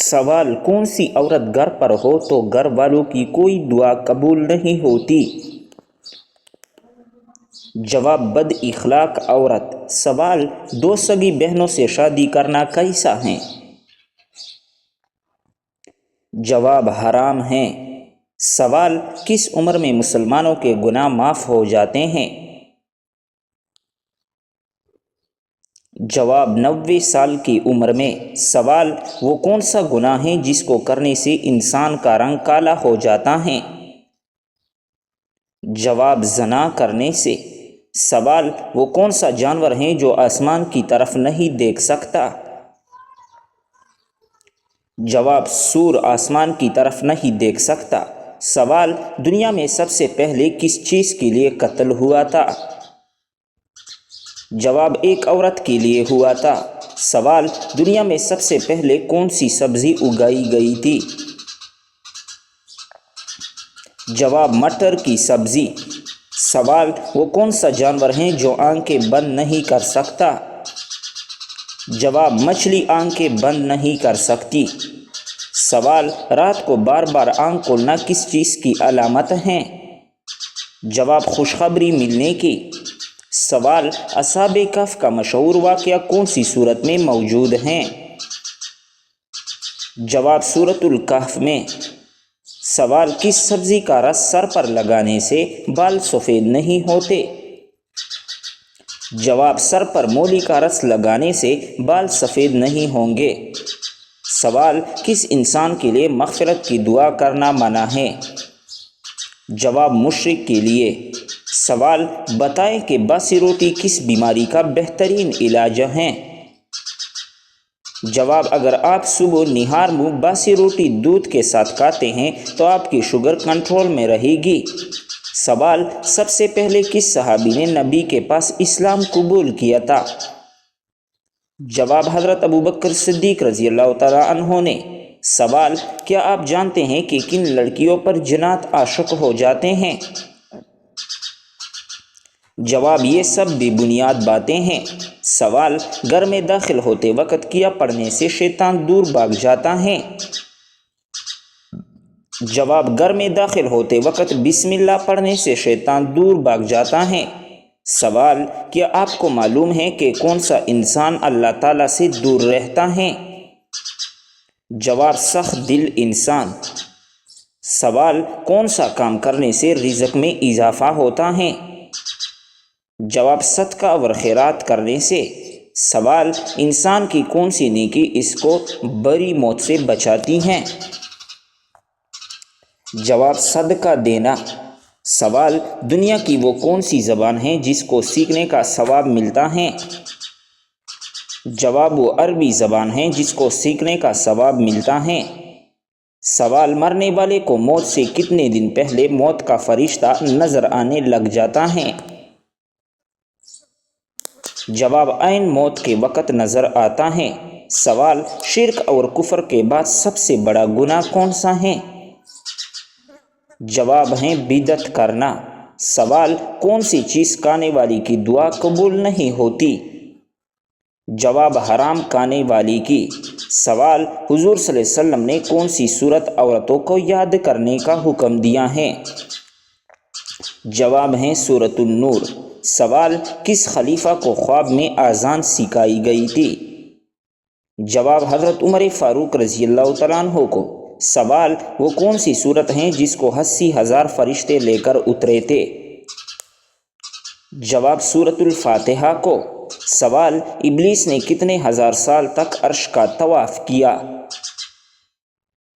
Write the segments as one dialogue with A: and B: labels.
A: سوال: کون سی عورت گھر پر ہو تو گھر والوں کی کوئی دعا قبول نہیں ہوتی؟ جواب: بد اخلاق عورت۔ سوال: دو سگی بہنوں سے شادی کرنا کیسا ہے؟ جواب: حرام ہے۔ سوال: کس عمر میں مسلمانوں کے گناہ معاف ہو جاتے ہیں؟ جواب: 90 سال کی عمر میں۔ سوال: وہ کون سا گناہ ہے جس کو کرنے سے انسان کا رنگ کالا ہو جاتا ہے؟ جواب: زنا کرنے سے۔ سوال: وہ کون سا جانور ہے جو آسمان کی طرف نہیں دیکھ سکتا؟ جواب: سور آسمان کی طرف نہیں دیکھ سکتا۔ سوال: دنیا میں سب سے پہلے کس چیز کے لیے قتل ہوا تھا؟ جواب: ایک عورت کے لیے ہوا تھا۔ سوال: دنیا میں سب سے پہلے کون سی سبزی اگائی گئی تھی؟ جواب: مٹر کی سبزی۔ سوال: وہ کون سا جانور ہے جو آنکھیں بند نہیں کر سکتا؟ جواب: مچھلی آنکھیں بند نہیں کر سکتی۔ سوال: رات کو بار بار آنکھ کھولنا کس چیز کی علامت ہے؟ جواب: خوشخبری ملنے کی۔ سوال: اصحاب کہف کا مشہور واقعہ کون سی سورت میں موجود ہے؟ جواب: سورۃ الکہف میں۔ سوال: کس سبزی کا رس سر پر لگانے سے بال سفید نہیں ہوتے؟ جواب: سر پر مولی کا رس لگانے سے بال سفید نہیں ہوں گے۔ سوال: کس انسان کے لیے مغفرت کی دعا کرنا منع ہے؟ جواب: مشرک کے لیے۔ سوال: بتائیں کہ باسی روٹی کس بیماری کا بہترین علاج ہے؟ جواب: اگر آپ صبح نہار منہ باسی روٹی دودھ کے ساتھ کھاتے ہیں تو آپ کی شوگر کنٹرول میں رہے گی۔ سوال: سب سے پہلے کس صحابی نے نبی کے پاس اسلام قبول کیا تھا؟ جواب: حضرت ابوبکر صدیق رضی اللہ تعالیٰ عنہ نے۔ سوال: کیا آپ جانتے ہیں کہ کن لڑکیوں پر جنات عاشق ہو جاتے ہیں؟ جواب: یہ سب بے بنیاد باتیں ہیں۔ سوال: گھر میں داخل ہوتے وقت کیا پڑھنے سے شیطان دور بھاگ جاتا ہے؟ جواب: گھر میں داخل ہوتے وقت بسم اللہ پڑھنے سے شیطان دور بھاگ جاتا ہے۔ سوال: کیا آپ کو معلوم ہے کہ کون سا انسان اللہ تعالیٰ سے دور رہتا ہے؟ جواب: سخت دل انسان۔ سوال: کون سا کام کرنے سے رزق میں اضافہ ہوتا ہے؟ جواب: صدقہ اور خیرات کرنے سے۔ سوال: انسان کی کون سی نیکی اس کو بری موت سے بچاتی ہے؟ جواب: صدقہ دینا۔ سوال: دنیا کی وہ کون سی زبان ہے جس کو سیکھنے کا ثواب ملتا ہے؟ جواب: وہ عربی زبان ہے جس کو سیکھنے کا ثواب ملتا ہے۔ سوال: مرنے والے کو موت سے کتنے دن پہلے موت کا فرشتہ نظر آنے لگ جاتا ہے؟ جواب: عین موت کے وقت نظر آتا ہے۔ سوال: شرک اور کفر کے بعد سب سے بڑا گناہ کون سا ہے؟ جواب ہے بدعت کرنا۔ سوال: کون سی چیز کھانے والی کی دعا قبول نہیں ہوتی؟ جواب: حرام کھانے والی کی۔ سوال: حضور صلی اللہ علیہ وسلم نے کون سی سورت عورتوں کو یاد کرنے کا حکم دیا ہے؟ جواب ہے سورۃ النور۔ سوال: کس خلیفہ کو خواب میں اذان سکھائی گئی تھی؟ جواب: حضرت عمر فاروق رضی اللہ تعالیٰ عنہ کو۔ سوال: وہ کون سی سورت ہیں جس کو 80,000 فرشتے لے کر اترے تھے؟ جواب: سورۃ الفاتحہ کو۔ سوال: ابلیس نے کتنے ہزار سال تک عرش کا طواف کیا؟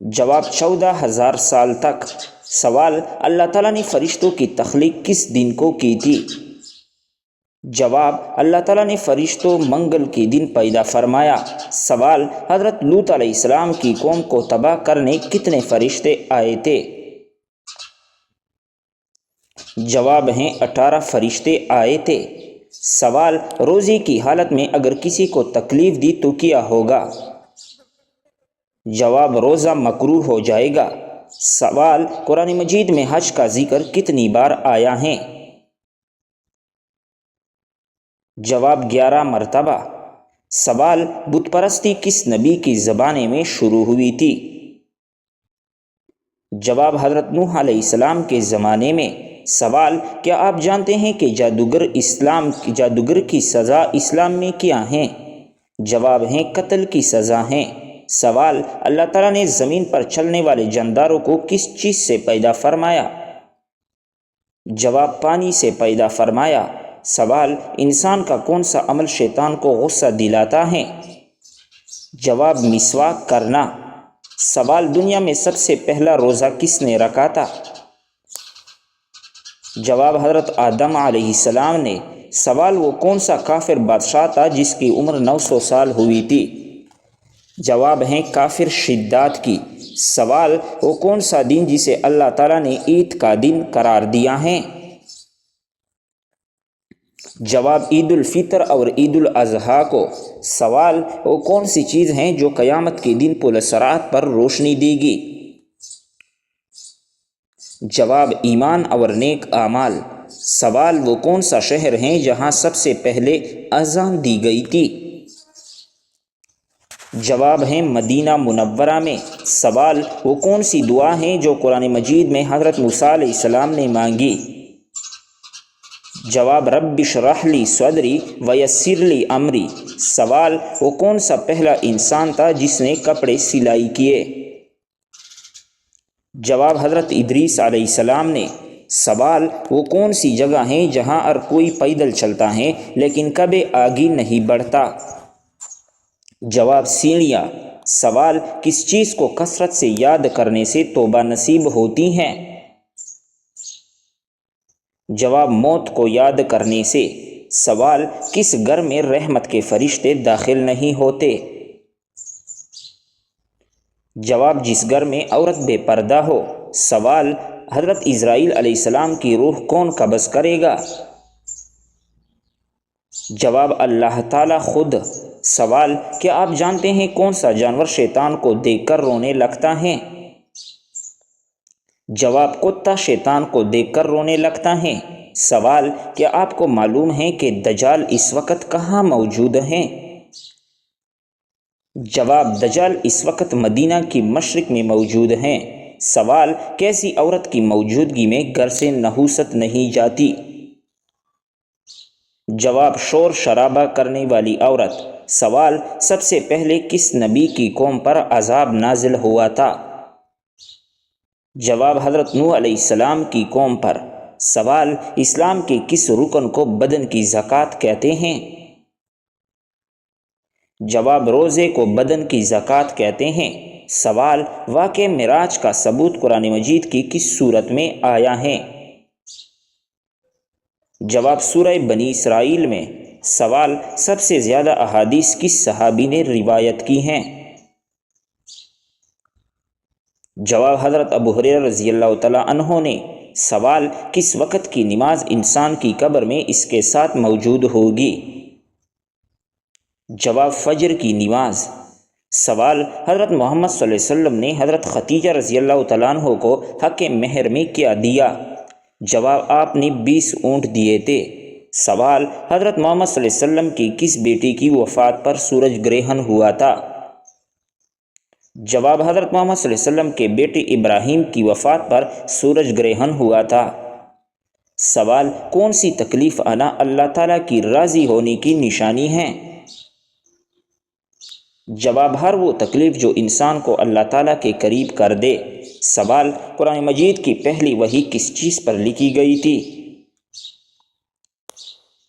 A: جواب: 14,000 سال تک۔ سوال: اللہ تعالیٰ نے فرشتوں کی تخلیق کس دن کو کی تھی؟ جواب: اللہ تعالیٰ نے فرشتوں منگل کے دن پیدا فرمایا۔ سوال: حضرت لوط علیہ السلام کی قوم کو تباہ کرنے کتنے فرشتے آئے تھے؟ جواب ہیں 18 فرشتے آئے تھے۔ سوال: روزے کی حالت میں اگر کسی کو تکلیف دی تو کیا ہوگا؟ جواب: روزہ مکروہ ہو جائے گا۔ سوال: قرآن مجید میں حج کا ذکر کتنی بار آیا ہے؟ جواب: 11 مرتبہ۔ سوال، بت پرستی کس نبی کی زمانے میں شروع ہوئی تھی؟ جواب، حضرت نوح علیہ السلام کے زمانے میں۔ سوال، کیا آپ جانتے ہیں کہ جادوگر کی سزا اسلام میں کیا ہیں؟ جواب ہیں قتل کی سزا ہیں۔ سوال، اللہ تعالیٰ نے زمین پر چلنے والے جانداروں کو کس چیز سے پیدا فرمایا؟ جواب، پانی سے پیدا فرمایا۔ سوال، انسان کا کون سا عمل شیطان کو غصہ دلاتا ہے؟ جواب، مسواک کرنا۔ سوال، دنیا میں سب سے پہلا روزہ کس نے رکھا تھا؟ جواب، حضرت آدم علیہ السلام نے۔ سوال، وہ کون سا کافر بادشاہ تھا جس کی عمر 900 سال ہوئی تھی؟ جواب ہیں کافر شداد کی۔ سوال، وہ کون سا دن جسے اللہ تعالیٰ نے عید کا دن قرار دیا ہے؟ جواب، عید الفطر اور عید الاضحیٰ کو۔ سوال، وہ کون سی چیز ہیں جو قیامت کے دن پل صراط پر روشنی دے گی؟ جواب، ایمان اور نیک اعمال۔ سوال، وہ کون سا شہر ہیں جہاں سب سے پہلے اذان دی گئی تھی؟ جواب ہیں مدینہ منورہ میں۔ سوال، وہ کون سی دعا ہیں جو قرآن مجید میں حضرت موسیٰ علیہ السلام نے مانگی؟ جواب، رب اشرح لی صدری ویسر لی امری۔ سوال، وہ کون سا پہلا انسان تھا جس نے کپڑے سلائی کیے؟ جواب، حضرت ادریس علیہ السلام نے۔ سوال، وہ کون سی جگہ ہیں جہاں ہر کوئی پیدل چلتا ہے لیکن کبھی آگے نہیں بڑھتا؟ جواب، سیڑھیاں۔ سوال، کس چیز کو کثرت سے یاد کرنے سے توبہ نصیب ہوتی ہے؟ جواب، موت کو یاد کرنے سے۔ سوال، کس گھر میں رحمت کے فرشتے داخل نہیں ہوتے؟ جواب، جس گھر میں عورت بے پردہ ہو۔ سوال، حضرت اسرائیل علیہ السلام کی روح کون قبض کرے گا؟ جواب، اللہ تعالیٰ خود۔ سوال، کیا آپ جانتے ہیں کون سا جانور شیطان کو دیکھ کر رونے لگتا ہے؟ جواب، کتا شیطان کو دیکھ کر رونے لگتا ہے۔ سوال، کیا آپ کو معلوم ہے کہ دجال اس وقت کہاں موجود ہیں؟ جواب، دجال اس وقت مدینہ کی مشرق میں موجود ہیں۔ سوال، کیسی عورت کی موجودگی میں گھر سے نحوست نہیں جاتی؟ جواب، شور شرابہ کرنے والی عورت۔ سوال، سب سے پہلے کس نبی کی قوم پر عذاب نازل ہوا تھا؟ جواب، حضرت نوح علیہ السلام کی قوم پر۔ سوال، اسلام کے کس رکن کو بدن کی زکوٰۃ کہتے ہیں؟ جواب، روزے کو بدن کی زکوٰۃ کہتے ہیں۔ سوال، واقعہ معراج کا ثبوت قرآن مجید کی کس صورت میں آیا ہے؟ جواب، سورہ بنی اسرائیل میں۔ سوال، سب سے زیادہ احادیث کس صحابی نے روایت کی ہیں؟ جواب، حضرت ابو ہریرہ رضی اللہ تعالیٰ عنہ نے۔ سوال، کس وقت کی نماز انسان کی قبر میں اس کے ساتھ موجود ہوگی؟ جواب، فجر کی نماز۔ سوال، حضرت محمد صلی اللہ علیہ وسلم نے حضرت خدیجہ رضی اللہ تعالیٰ عنہ کو حق مہر میں کیا دیا؟ جواب، آپ نے 20 اونٹ دیے تھے۔ سوال، حضرت محمد صلی اللہ علیہ وسلم کی کس بیٹی کی وفات پر سورج گرہن ہوا تھا؟ جواب، حضرت محمد صلی اللہ علیہ وسلم کے بیٹے ابراہیم کی وفات پر سورج گرہن ہوا تھا۔ سوال، کون سی تکلیف آنا اللہ تعالیٰ کی راضی ہونے کی نشانی ہے؟ جواب، ہر وہ تکلیف جو انسان کو اللہ تعالیٰ کے قریب کر دے۔ سوال، قرآن مجید کی پہلی وحی کس چیز پر لکھی گئی تھی؟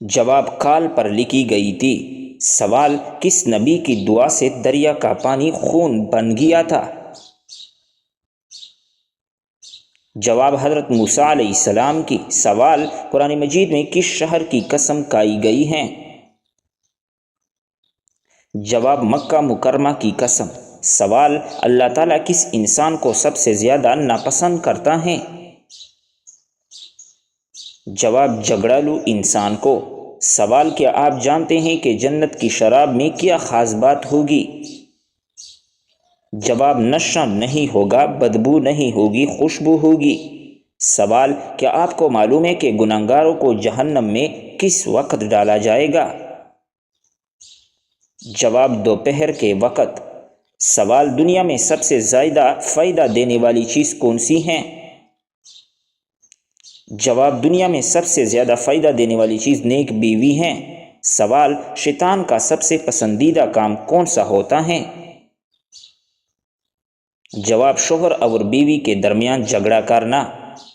A: جواب، کال پر لکھی گئی تھی۔ سوال، کس نبی کی دعا سے دریا کا پانی خون بن گیا تھا؟ جواب، حضرت موسیٰ علیہ السلام کی۔ سوال، قرآن مجید میں کس شہر کی قسم کھائی گئی ہے؟ جواب، مکہ مکرمہ کی قسم۔ سوال، اللہ تعالیٰ کس انسان کو سب سے زیادہ ناپسند کرتا ہے؟ جواب، جھگڑالو انسان کو۔ سوال، کیا آپ جانتے ہیں کہ جنت کی شراب میں کیا خاص بات ہوگی؟ جواب، نشہ نہیں ہوگا، بدبو نہیں ہوگی، خوشبو ہوگی۔ سوال، کیا آپ کو معلوم ہے کہ گنہگاروں کو جہنم میں کس وقت ڈالا جائے گا؟ جواب دوپہر کے وقت۔ سوال دنیا میں سب سے زیادہ فائدہ دینے والی چیز کون سی ہے؟ جواب دنیا میں سب سے زیادہ فائدہ دینے والی چیز نیک بیوی ہے۔ سوال شیطان کا سب سے پسندیدہ کام کون سا ہوتا ہے؟ جواب شوہر اور بیوی کے درمیان جھگڑا کرنا۔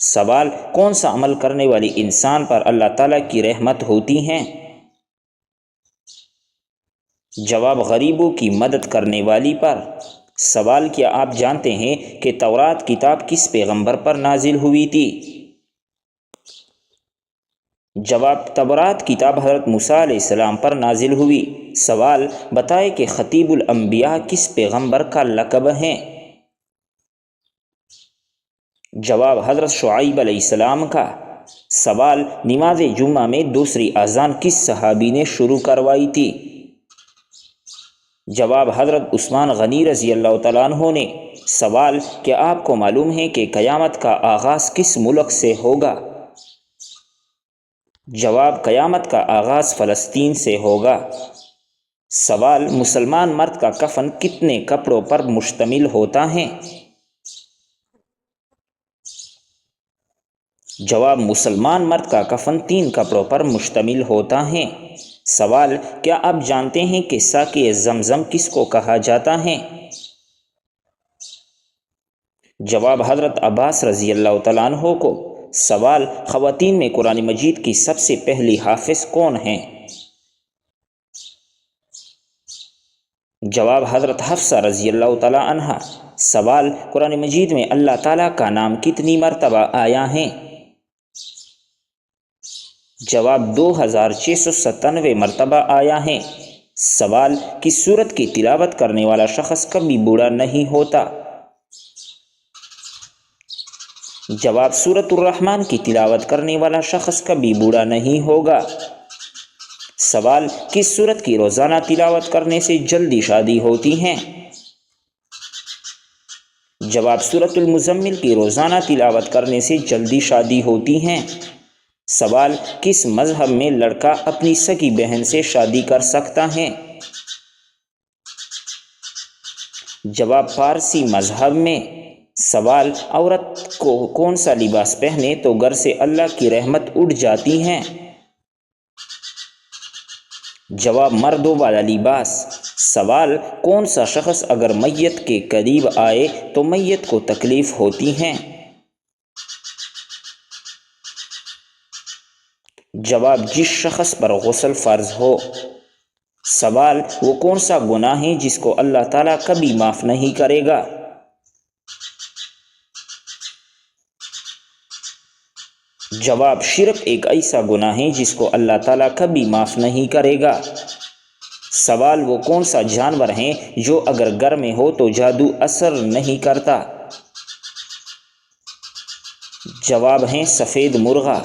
A: سوال کون سا عمل کرنے والی انسان پر اللہ تعالیٰ کی رحمت ہوتی ہے؟ جواب غریبوں کی مدد کرنے والی پر۔ سوال کیا آپ جانتے ہیں کہ تورات کتاب کس پیغمبر پر نازل ہوئی تھی؟ جواب تورات کتاب حضرت موسیٰ علیہ السلام پر نازل ہوئی۔ سوال بتائے کہ خطیب الانبیاء کس پیغمبر کا لقب ہے؟ جواب حضرت شعیب علیہ السلام کا۔ سوال نماز جمعہ میں دوسری اذان کس صحابی نے شروع کروائی تھی؟ جواب حضرت عثمان غنی رضی اللہ تعالیٰ عنہ نے۔ سوال کیا آپ کو معلوم ہے کہ قیامت کا آغاز کس ملک سے ہوگا؟ جواب قیامت کا آغاز فلسطین سے ہوگا۔ سوال مسلمان مرد کا کفن کتنے کپڑوں پر مشتمل ہوتا ہے؟ جواب مسلمان مرد کا کفن 3 کپڑوں پر مشتمل ہوتا ہے۔ سوال کیا آپ جانتے ہیں کہ ساقی زمزم کس کو کہا جاتا ہے؟ جواب حضرت عباس رضی اللہ تعالیٰ عنہ کو۔ سوال خواتین میں قرآن مجید کی سب سے پہلی حافظ کون ہیں؟ جواب حضرت حفصہ رضی اللہ تعالیٰ عنہ۔ سوال قرآن مجید میں اللہ تعالیٰ کا نام کتنی مرتبہ آیا ہے؟ جواب 2697 مرتبہ آیا ہے۔ سوال کس سورت کی تلاوت کرنے والا شخص کبھی بوڑھا نہیں ہوتا؟ جواب سورۃ الرحمن کی تلاوت کرنے والا شخص کبھی بوڑھا نہیں ہوگا۔ سوال کس سورت کی روزانہ تلاوت کرنے سے جلدی شادی ہوتی ہے؟ جواب سورۃ المزمل کی روزانہ تلاوت کرنے سے جلدی شادی ہوتی ہے۔ سوال کس مذہب میں لڑکا اپنی سگی بہن سے شادی کر سکتا ہے؟ جواب پارسی مذہب میں۔ سوال عورت کو کون سا لباس پہنے تو گھر سے اللہ کی رحمت اڑ جاتی ہے؟ جواب مردوں والا لباس۔ سوال کون سا شخص اگر میت کے قریب آئے تو میت کو تکلیف ہوتی ہے؟ جواب جس شخص پر غسل فرض ہو۔ سوال وہ کون سا گناہ ہے جس کو اللہ تعالیٰ کبھی معاف نہیں کرے گا؟ جواب شرک ایک ایسا گناہ ہے جس کو اللہ تعالیٰ کبھی معاف نہیں کرے گا۔ سوال وہ کون سا جانور ہے جو اگر گھر میں ہو تو جادو اثر نہیں کرتا؟ جواب ہے سفید مرغا۔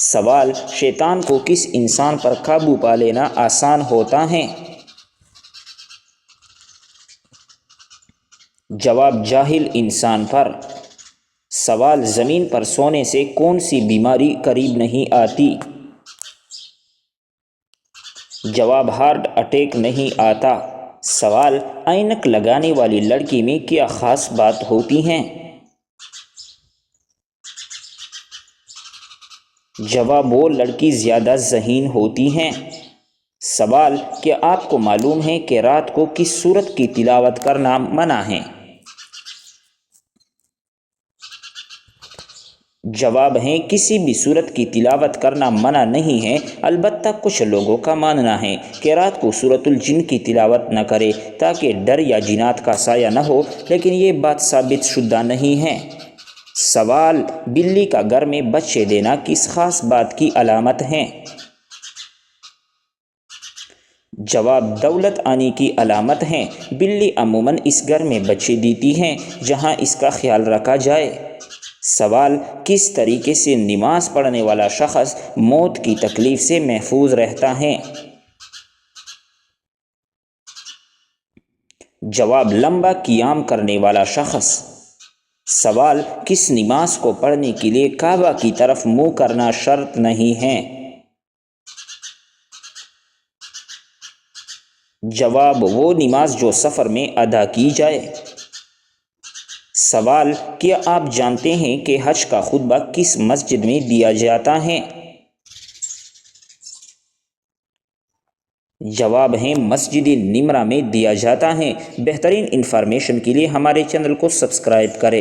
A: سوال شیطان کو کس انسان پر قابو پا لینا آسان ہوتا ہے؟ جواب جاہل انسان پر۔ سوال زمین پر سونے سے کون سی بیماری قریب نہیں آتی؟ جواب ہارٹ اٹیک نہیں آتا۔ سوال اینک لگانے والی لڑکی میں کیا خاص بات ہوتی ہے؟ جواب وہ لڑکی زیادہ ذہین ہوتی ہیں۔ سوال کیا آپ کو معلوم ہے کہ رات کو کس سورت کی تلاوت کرنا منع ہے؟ جواب ہے کسی بھی سورت کی تلاوت کرنا منع نہیں ہے، البتہ کچھ لوگوں کا ماننا ہے کہ رات کو سورۃ الجن کی تلاوت نہ کرے تاکہ ڈر یا جنات کا سایہ نہ ہو، لیکن یہ بات ثابت شدہ نہیں ہے۔ سوال بلی کا گھر میں بچے دینا کس خاص بات کی علامت ہے؟ جواب دولت آنے کی علامت ہے۔ بلی عموماً اس گھر میں بچے دیتی ہے جہاں اس کا خیال رکھا جائے۔ سوال کس طریقے سے نماز پڑھنے والا شخص موت کی تکلیف سے محفوظ رہتا ہے؟ جواب لمبا قیام کرنے والا شخص۔ سوال کس نماز کو پڑھنے کے لیے کعبہ کی طرف منہ کرنا شرط نہیں ہے؟ جواب: وہ نماز جو سفر میں ادا کی جائے۔ سوال: کیا آپ جانتے ہیں کہ حج کا خطبہ کس مسجد میں دیا جاتا ہے؟ جواب ہے مسجد نمرہ میں دیا جاتا ہے۔ بہترین انفارمیشن کے لیے ہمارے چینل کو سبسکرائب کریں۔